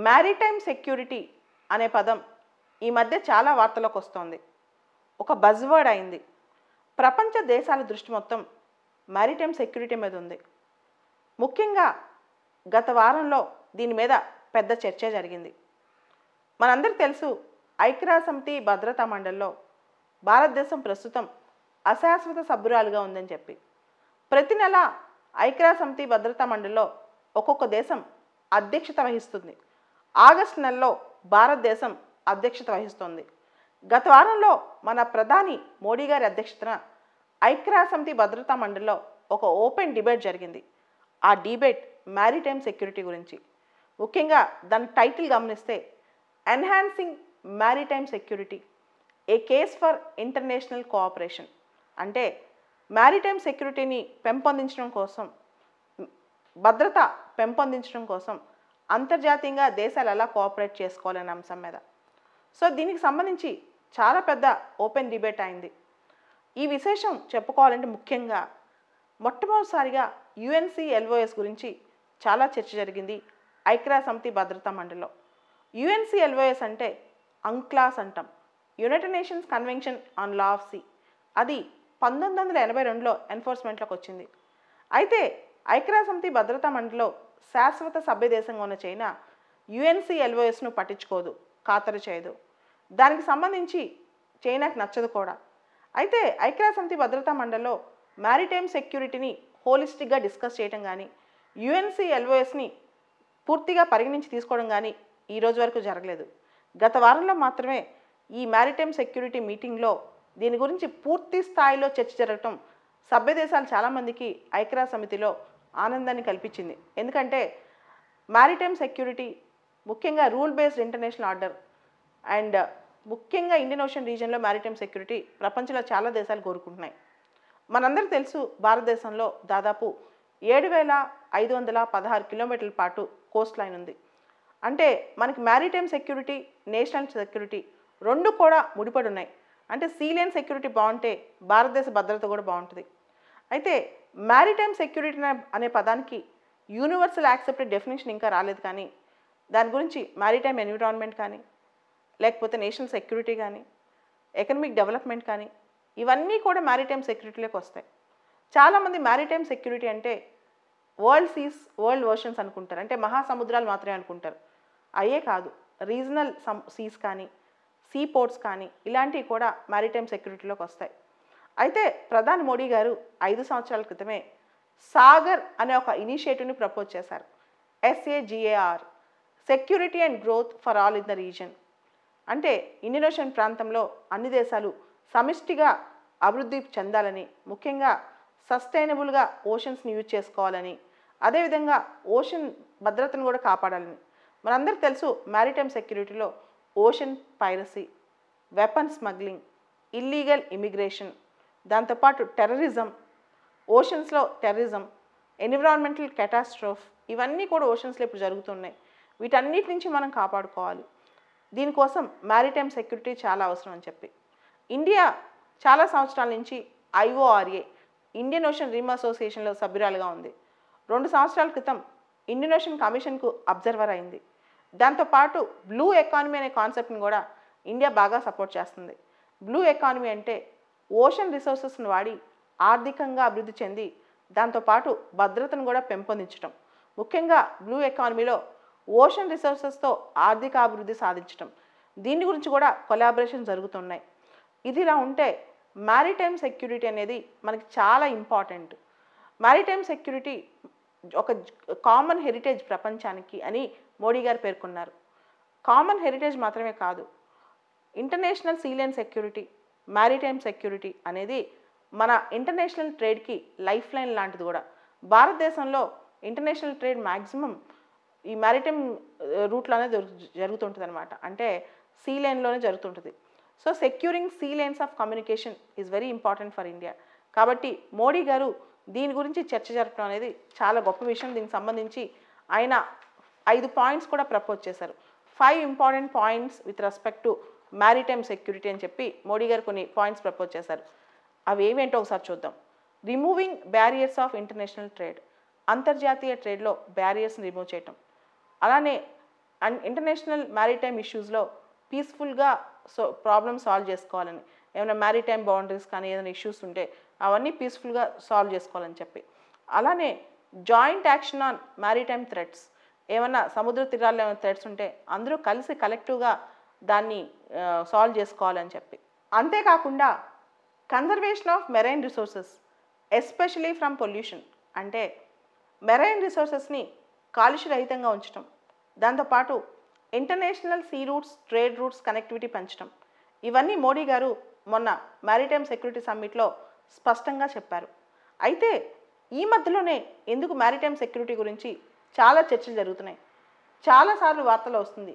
Maritime security అనే పదం ఈ మధ్య చాలా వార్తలకు వస్తోంది. ఒక బజ్వర్డ్ అయింది. ప్రపంచ దేశాల దృష్టి మొత్తం మ్యారిటైమ్ సెక్యూరిటీ మీద ఉంది. ముఖ్యంగా గత వారంలో దీని మీద పెద్ద చర్చ జరిగింది. మనందరికీ తెలుసు, ఐక్యరాజ్యసమితి భద్రతా మండలిలో భారతదేశం ప్రస్తుతం అశాశ్వత సభ్యురాలుగా ఉందని చెప్పి ప్రతి నెల ఐక్యరాజ్యసమితి భద్రతా మండలిలో ఒక్కొక్క దేశం అధ్యక్షత వహిస్తుంది. ఆగస్టు నెలలో భారతదేశం అధ్యక్షత వహిస్తోంది. గత వారంలో మన ప్రధాని మోడీ గారి అధ్యక్షతన ఐక్యరాజ్యసమితి భద్రతా మండలిలో ఒక ఓపెన్ డిబేట్ జరిగింది. ఆ డిబేట్ మ్యారిటైమ్ సెక్యూరిటీ గురించి. ముఖ్యంగా దాని టైటిల్ గమనిస్తే enhancing maritime security, A case for international cooperation. అంటే మ్యారిటైమ్ సెక్యూరిటీని పెంపొందించడం కోసం, భద్రత పెంపొందించడం కోసం అంతర్జాతీయంగా దేశాలు ఎలా కోఆపరేట్ చేసుకోవాలనే అంశం మీద. సో దీనికి సంబంధించి చాలా పెద్ద ఓపెన్ డిబేట్ అయింది. ఈ విశేషం చెప్పుకోవాలంటే ముఖ్యంగా మొట్టమొదటిసారిగా UNCLOS గురించి చాలా చర్చ జరిగింది ఐక్యరాజ్యసమితి భద్రతా మండలిలో. UNCLOS అంటే అంక్లాస్ అంటాం, United Nations convention on law of sea. అది 1982లో ఎన్ఫోర్స్మెంట్లోకి వచ్చింది. అయితే ఐక్యరాజ్యసమితి భద్రతా మండలిలో శాశ్వత సభ్య దేశంగా ఉన్న చైనా UNCLOSను పట్టించుకోదు, ఖాతరు చేయదు. దానికి సంబంధించి చైనాకి నచ్చదు కూడా. అయితే ఐక్యరాజ్యసమితి భద్రతా మండలిలో మ్యారిటైమ్ సెక్యూరిటీని హోలిస్టిక్గా డిస్కస్ చేయడం కానీ, UNCLOSని పూర్తిగా పరిగణించి తీసుకోవడం కానీ ఈ రోజు వరకు జరగలేదు. గత వారంలో మాత్రమే ఈ మ్యారిటైమ్ సెక్యూరిటీ మీటింగ్లో దీని గురించి పూర్తి స్థాయిలో చర్చ జరగటం సభ్య దేశాలు చాలామందికి ఐక్యరాజ్య సమితిలో ఆనందాన్ని కల్పించింది. ఎందుకంటే మ్యారిటైమ్ సెక్యూరిటీ, ముఖ్యంగా rule based international order and ముఖ్యంగా ఇండియన్ ఓషన్ రీజియన్లో మ్యారిటైమ్ సెక్యూరిటీ ప్రపంచంలో చాలా దేశాలు కోరుకుంటున్నాయి. మనందరికీ తెలుసు, భారతదేశంలో దాదాపు 7,516 కిలోమీటర్ల పాటు కోస్ట్ లైన్ ఉంది. అంటే మనకి మ్యారిటైమ్ సెక్యూరిటీ, నేషనల్ సెక్యూరిటీ రెండు కూడా ముడిపడి ఉన్నాయి. అంటే సీలేన్ సెక్యూరిటీ బాగుంటే భారతదేశ భద్రత కూడా బాగుంటుంది. అయితే మ్యారిటైమ్ సెక్యూరిటీ అనే పదానికి యూనివర్సల్ యాక్సెప్టెడ్ డెఫినేషన్ ఇంకా రాలేదు. కానీ దాని గురించి మ్యారిటైమ్ ఎన్విరాన్మెంట్ కానీ, లేకపోతే నేషనల్ సెక్యూరిటీ కానీ, ఎకనమిక్ డెవలప్మెంట్ కానీ, ఇవన్నీ కూడా మ్యారిటైమ్ సెక్యూరిటీలోకి వస్తాయి. చాలామంది మ్యారిటైమ్ సెక్యూరిటీ అంటే వరల్డ్ సీస్, వరల్డ్ ఓషన్స్ అనుకుంటారు. అంటే మహాసముద్రాలు మాత్రమే అనుకుంటారు. అయ్యే కాదు, రీజనల్ సీస్ కానీ, సీ పోర్ట్స్ కానీ ఇలాంటివి కూడా మ్యారిటైమ్ సెక్యూరిటీలోకి వస్తాయి. అయితే ప్రధాని మోడీ గారు 5 సంవత్సరాల క్రితమే సాగర్ అనే ఒక ఇనిషియేటివ్ని ప్రపోజ్ చేశారు. SAGAR, security and growth for all in the reason. అంటే ఇండియన్ ఓషన్ ప్రాంతంలో అన్ని దేశాలు సమిష్టిగా అభివృద్ధి చెందాలని, ముఖ్యంగా సస్టైనబుల్గా ఓషన్స్ని యూజ్ చేసుకోవాలని, అదేవిధంగా ఓషన్ భద్రతను కూడా కాపాడాలని. మనందరికీ తెలుసు, మ్యారిటైమ్ సెక్యూరిటీలో ocean piracy, weapon smuggling, illegal immigration, దాంతోపాటు టెర్రరిజం, ఓషన్స్లో టెర్రరిజం, ఎన్విరాన్మెంటల్ క్యాటాస్ట్రోఫ్, ఇవన్నీ కూడా ఓషన్స్లో ఇప్పుడు జరుగుతున్నాయి. వీటన్నిటి నుంచి మనం కాపాడుకోవాలి. దీనికోసం మ్యారిటైమ్ సెక్యూరిటీ చాలా అవసరం అని చెప్పి ఇండియా చాలా సంవత్సరాల నుంచి IORA, ఇండియన్ ఓషన్ రిమ్ అసోసియేషన్లో సభ్యురాలుగా ఉంది. 2 సంవత్సరాల క్రితం ఇండియన్ ఓషన్ కమిషన్కు అబ్జర్వర్ అయింది. దాంతోపాటు బ్లూ ఎకానమీ అనే కాన్సెప్ట్ని కూడా ఇండియా బాగా సపోర్ట్ చేస్తుంది. బ్లూ ఎకానమీ అంటే ఓషన్ రిసోర్సెస్ని వాడి ఆర్థికంగా అభివృద్ధి చెంది దాంతోపాటు భద్రతను కూడా పెంపొందించడం. ముఖ్యంగా బ్లూ ఎకానమీలో ఓషన్ రిసోర్సెస్తో ఆర్థిక అభివృద్ధి సాధించడం, దీని గురించి కూడా కొలాబరేషన్ జరుగుతున్నాయి. ఇది ఇలా ఉంటే మ్యారిటైమ్ సెక్యూరిటీ అనేది మనకి చాలా ఇంపార్టెంట్. మ్యారిటైమ్ సెక్యూరిటీ ఒక కామన్ హెరిటేజ్ ప్రపంచానికి అని మోడీ గారు పేర్కొన్నారు. కామన్ హెరిటేజ్ మాత్రమే కాదు, international sea lane security, maritime security అనేది మన ఇంటర్నేషనల్ ట్రేడ్కి లైఫ్ లైన్ లాంటిది కూడా. భారతదేశంలో ఇంటర్నేషనల్ ట్రేడ్ మ్యాక్సిమం ఈ మ్యారిటైమ్ రూట్లోనే జరుగుతుంటుంది అనమాట. అంటే సీ లైన్లోనే జరుగుతుంటుంది. So securing sea lines of communication is very important for India. కాబట్టి మోడీ గారు దీని గురించి చర్చ జరపడం అనేది చాలా గొప్ప విషయం. దీనికి సంబంధించి ఆయన 5 పాయింట్స్ కూడా ప్రపోజ్ చేశారు. 5 important points with respect to maritime security అని చెప్పి మోడీ గారు కొన్ని పాయింట్స్ ప్రపోజ్ చేశారు. అవి ఏమేంటో ఒకసారి చూద్దాం. Removing barriers of international trade, అంతర్జాతీయ ట్రేడ్లో బ్యారియర్స్ని రిమూవ్ చేయటం. అలానే అండ్ ఇంటర్నేషనల్ మ్యారిటైమ్ ఇష్యూస్లో పీస్ఫుల్గా ప్రాబ్లమ్ సాల్వ్ చేసుకోవాలని, ఏమైనా మ్యారిటైమ్ బౌండరీస్ కానీ ఏదైనా ఇష్యూస్ ఉంటే అవన్నీ పీస్ఫుల్గా సాల్వ్ చేసుకోవాలని చెప్పి, అలానే joint action on maritime threats, ఏమన్నా సముద్ర తీరాల్లో ఏమైనా థ్రెట్స్ ఉంటే అందరూ కలిసి కలెక్టివ్గా దాన్ని సాల్వ్ చేసుకోవాలని చెప్పి, అంతేకాకుండా conservation of marine resources especially from pollution, అంటే మెరైన్ రిసోర్సెస్ని కాలుష్యరహితంగా ఉంచడం, దాంతోపాటు international see roots trade routes connectivity పెంచడం, ఇవన్నీ మోడీ గారు మొన్న మ్యారిటైమ్ సెక్యూరిటీ సమ్మిట్లో స్పష్టంగా చెప్పారు. అయితే ఈ మధ్యలోనే ఎందుకు మ్యారిటైమ్ సెక్యూరిటీ గురించి చాలా చర్చలు జరుగుతున్నాయి, చాలాసార్లు వార్తలు వస్తుంది.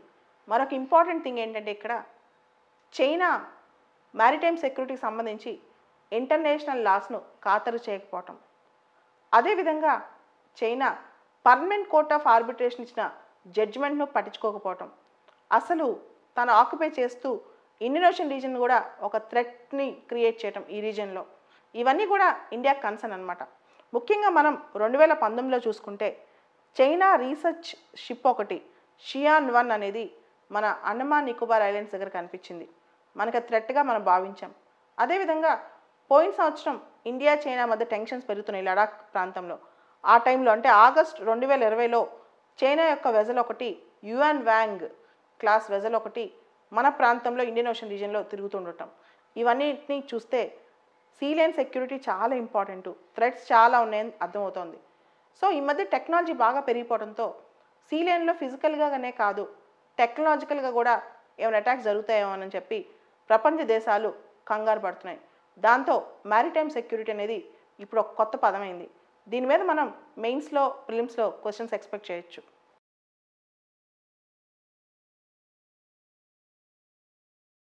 మరొక ఇంపార్టెంట్ థింగ్ ఏంటంటే ఇక్కడ చైనా మ్యారిటైమ్ సెక్యూరిటీకి సంబంధించి ఇంటర్నేషనల్ లాస్ను ఖాతరు చేయకపోవటం, అదేవిధంగా China permanent court of arbitration ఇచ్చిన జడ్జిమెంట్ను పట్టించుకోకపోవటం, అసలు తను ఆక్యుపై చేస్తూ ఇండియన్ ఓషన్ రీజన్ కూడా ఒక థ్రెట్ని క్రియేట్ చేయటం ఈ రీజన్లో, ఇవన్నీ కూడా ఇండియా కన్సర్న్ అనమాట. ముఖ్యంగా మనం 2019లో చూసుకుంటే చైనా రీసెర్చ్ షిప్ ఒకటి షియాన్-1 అనేది మన అండమాన్ నికోబార్ ఐలాండ్స్ దగ్గర కనిపించింది. మనకు థ్రెట్గా మనం భావించాం. అదేవిధంగా పోయిన సంవత్సరం ఇండియా చైనా మధ్య టెన్షన్స్ పెరుగుతున్నాయి లడాక్ ప్రాంతంలో. ఆ టైంలో అంటే ఆగస్ట్ 2020లో చైనా యొక్క వెజల్ ఒకటి యుయాన్ వాంగ్ క్లాస్ వెజల్ ఒకటి మన ప్రాంతంలో ఇండియన్ ఓషన్ రీజియన్లో తిరుగుతుండటం, ఇవన్నిటిని చూస్తే సీలేన్ సెక్యూరిటీ చాలా ఇంపార్టెంట్, థ్రెట్స్ చాలా ఉన్నాయని అర్థమవుతోంది. సో ఈ మధ్య టెక్నాలజీ బాగా పెరిగిపోవడంతో సీలేన్లో ఫిజికల్గానే కాదు టెక్నాలజికల్గా కూడా ఏమైనా అటాక్స్ జరుగుతాయేమో అని చెప్పి ప్రపంచ దేశాలు కంగారు పడుతున్నాయి. దాంతో మ్యారిటైమ్ సెక్యూరిటీ అనేది ఇప్పుడు ఒక కొత్త పదమైంది. దీని మీద మనం మెయిన్స్లో ప్రిలిమ్స్లో క్వశ్చన్స్ ఎక్స్పెక్ట్ చేయొచ్చు.